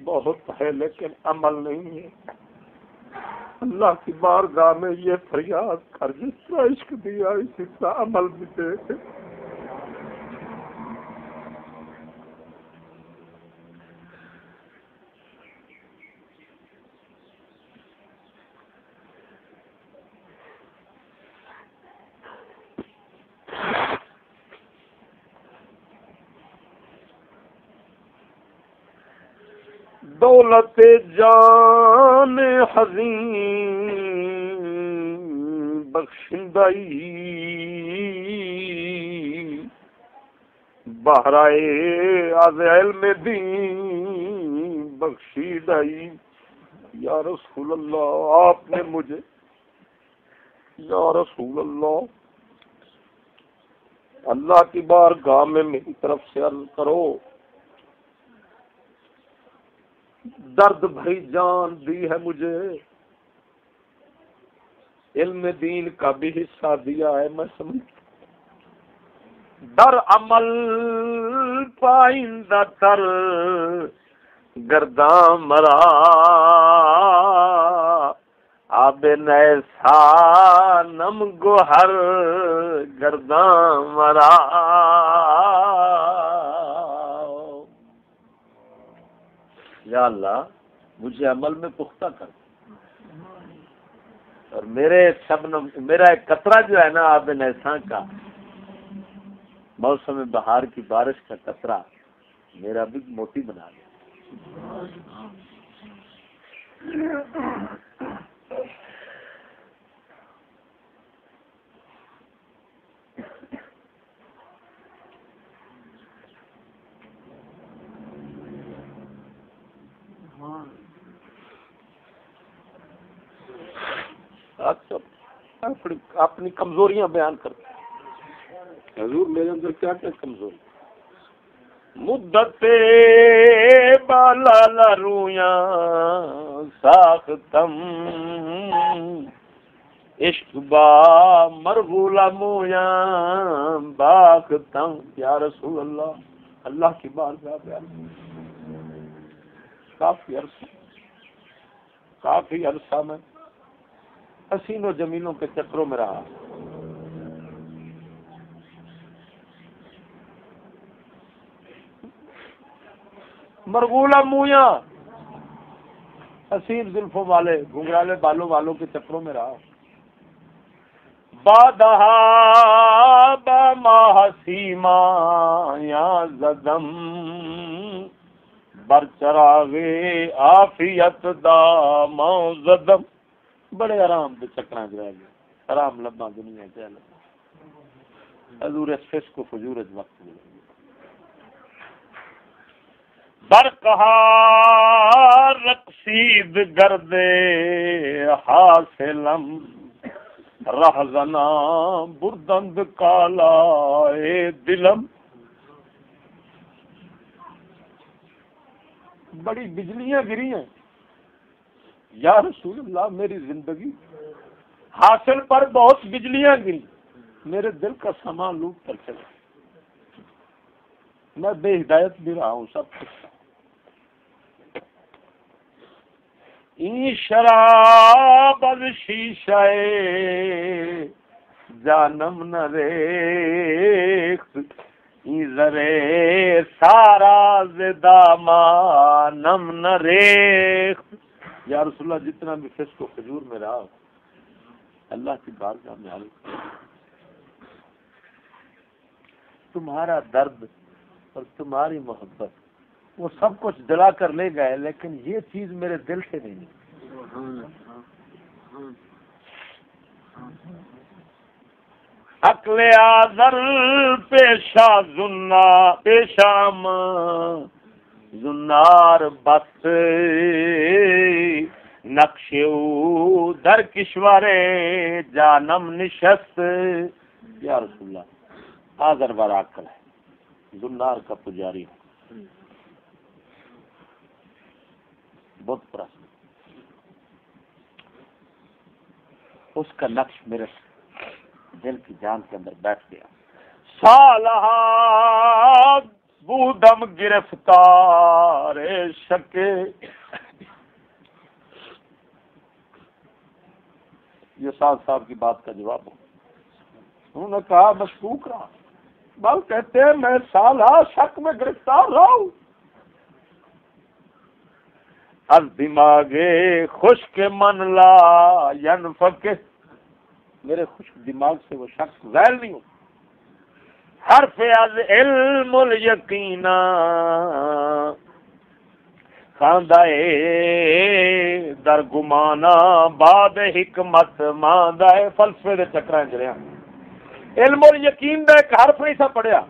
بہت ہے لیکن عمل نہیں ہے. اللہ کی بارگاہ میں یہ فریاد کر جس طرح عشق دیا اسی طرح عمل بھی دے. دولت جان حزین بخشندائی بہرائے از علم دین بخشیدائی. یا رسول اللہ آپ نے مجھے یا رسول اللہ اللہ کی بارگاہ میں میری طرف سے عرض کرو درد بھری جان دی ہے مجھے, علم دین کا بھی حصہ دیا ہے میں سمجھ در عمل پائندہ تر گرداں مرا آب نیسا نم گوہر گرداں مرا. یا اللہ مجھے عمل میں پختہ کر اور میرا ایک قطرہ جو ہے نا آب نیساں کا, موسم بہار کی بارش کا قطرہ میرا بھی موتی بنا دیا. اپنی کمزوریاں بیان کرتے حضور میرے اندر کیا کیا کمزوری مدت بالا لرویاں ساختم عشق با مرغولا مویاں باختم. یا رسول اللہ اللہ کی بارگاہ بیان کافی عرصہ میں حسین و جمیلوں کے چکروں میں رہا. مرغولا مویاں حسین زلفوں والے گھنگرالے بالوں والوں کے چکروں میں رہا. بادہا با ماہسیما یا زدم برچراغے آفیت دا موزدم. بڑے آرام دے چکراں رہ گئے, آرام لبا دنیا چل حضور اس فسق و فجور وقت ملے برقہا رقصید گردے حاصلم رہزنا بردند کالا دلم. بڑی بجلیاں گری ہیں یا رسول اللہ میری زندگی حاصل پر بہت بجلیاں گری, میرے دل کا سامان لوٹ کر چلا, میں بے ہدایت بھی رہا ہوں سب کچھ. این شراب از شیشہ جانم نہ ریخت این زرے سارا زدامانم نہ ریخت. یا رسول اللہ جتنا بھی فسق و فجور میں رہا اللہ کی بارگاہ میں عرض تمہارا درد اور تمہاری محبت وہ سب کچھ دلا کر لے گئے لیکن یہ چیز میرے دل سے نہیں. عقل آذر پیشام زنار بس نقش او در کشور جانم نشست. یا رسول اللہ آذر بار عقل ہے, زنار کا پجاری ہے, بہت پرست, اس کا نقش میرے دل کی جان کے اندر بیٹھ گیا. سالہ بودم گرفتار شکے. یہ سعد صاحب کی بات کا جواب ہو. انہوں نے کہا مشکوک رہا. بل کہتے ہیں میں سالہ شک میں گرفتار رہا ہوں. از دماغ خشک من لا ینفک، میرے خشک دماغ سے وہ شک زائل نہیں ہو. حرف از علم الیقینا خاندہ در گمانا بعد حکمت ماندہ. فلسفے دے چکراں چ رہیا. علم الیقین دا ایک حرف نہیں سا پڑھیا.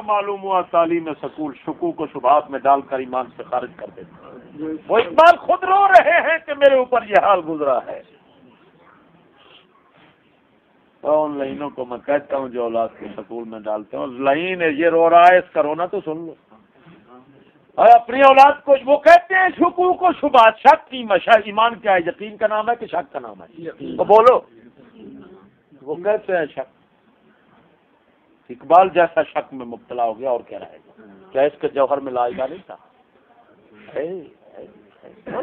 معلوم ہوا تعلیم سکول شکوک و شبہات میں ڈال کر ایمان سے خارج کر دیتے. وہ اقبال خود رو رہے ہیں کہ میرے اوپر یہ حال گزرا ہے. ان لائنوں کو میں کہتا ہوں جو اولاد کے سکول میں ڈالتے ہیں. لائن یہ رو رہا ہے، اس کا رونا تو سن لو. اور اپنی اولاد کو وہ کہتے ہیں شکوک و شبہات. شک کی مشا ایمان کیا ہے؟ یقین کا نام ہے کہ شک کا نام ہے؟ تو بولو. وہ کہتے ہیں شک. اقبال جیسا شک میں مبتلا ہو گیا اور کیا رہے گا؟ کیا اس کے جوہر میں لائقہ نہیں تھا؟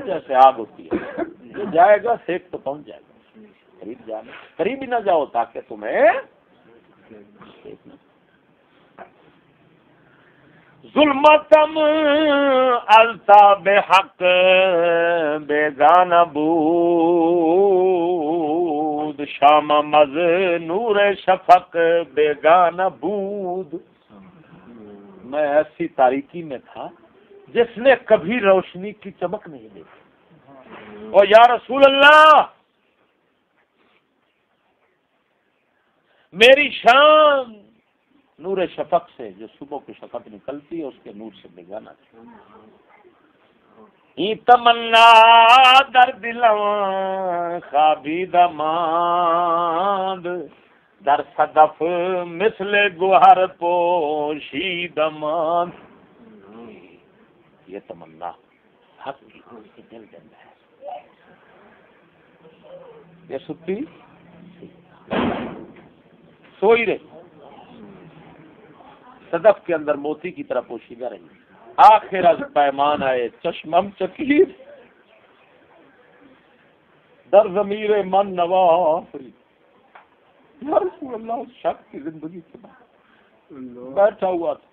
جیسے آگ ہوتی ہے، یہ جائے گا سیک تو پہنچ جائے گا. قریب جانا، قریب ہی نہ جاؤ تاکہ تمہیں ظلمتم الطاب حق بیگانہ بود شام مز نور شفق بیگانہ بود. میں ایسی تاریکی میں تھا جس نے کبھی روشنی کی چمک نہیں دیکھی. اور یا رسول اللہ، میری شان نور شفق سے، جو صبح کی شفق نکلتی ہے اس کے نور سے بیگانہ تھی. ای تمنا در دلم خوابیدہ ماند در صدف مثل گوہر پوشیدہ ماند. یہ تمنا حق کی دل کے اندر ہے. یہ ستی سوئی رہی، صدف کے اندر موتی کی طرح پوشیدہ رہی. آخر از پیمان آئے چشمم چکیر در ضمیر من نوا آفری. یا رسول اللہ، اس شک کی زندگی کے بعد بیٹھا ہوا تھا